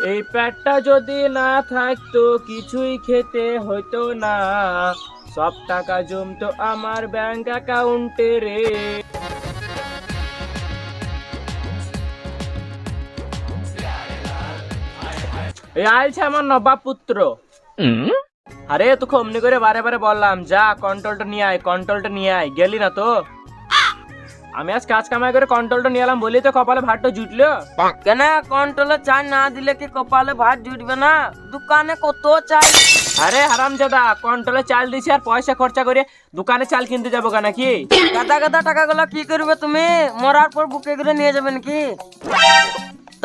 এই পেটটা যদি না থাকতো কিছুই খেতে হতো না, সব টাকা জমতো আমার ব্যাংক অ্যাকাউন্টে রে। এই আইছে আমার নবাব পুত্র। আরে তোকে অমনি করে বারে বারে বললাম যা কন্ট্রোলটা নিয়ে আয়, কন্ট্রোলটা নিয়ে আয়, গেলি না তো? আমি আজ কাজ কামাই করে কন্ট্রোলটা নিয়ে এলাম বলি তো কপালে ভাতটা জুটলো। কেন কন্ট্রোলে চাই না দিলে কি কপালে ভাত জুটবে না? দোকানে কত চাই। আরে হারামজাদা, কন্ট্রোলে চাল দিছি আর পয়সা খরচা করে দোকানে চাল কিনতে যাবো কেন নাকি? গাদা গাদা টাকাগুলো কি করবে তুমি? মরার পর বুকে করে নিয়ে যাবে নাকি?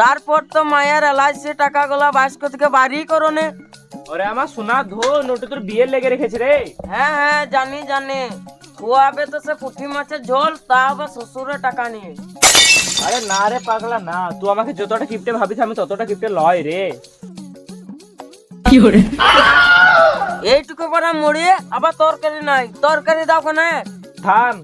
তারপর তো মায়ের এলআইসি টাকাগুলো বাইস্কো থেকে বাড়ি করো নে। ওরে আমার সোনা ধন, ওটা তোর বিয়ের লেগে রেখেছে রে। হ্যাঁ হ্যাঁ জানি জানি, খুয়াবে তো সে পুঁটি মাছের ঝোল, তা আবার শ্বশুরের টাকা নিয়ে। আরে না রে পাগলা না, তুই আমাকে যতটা কিপটে ভাবিস আমি ততটা কিপটে লয় রে। এইটুকু পরে মুড়ি আবার তরকারি নাই, তরকারি দাও কেন? থাম।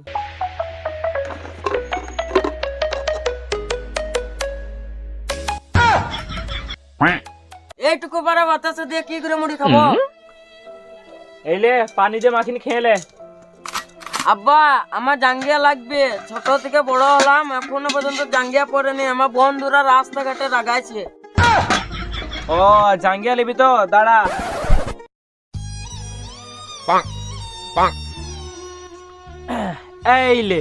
এইটুকু পরে বাতাসে দিয়ে কি করে মুড়ি খাবো? এইলে পানি দিয়ে মাখিনি খেয়ে লে। আব্বা আমার জাঙ্গিয়া লাগবে, ছোট থেকে বড় হলাম এখনো পর্যন্ত জাঙ্গিয়া পরেনি। আমার বন্ধুরা রাস্তাঘাটে রাগাইছে। ও জাঙ্গিয়া লিবি তো, দাঁড়া। এইলে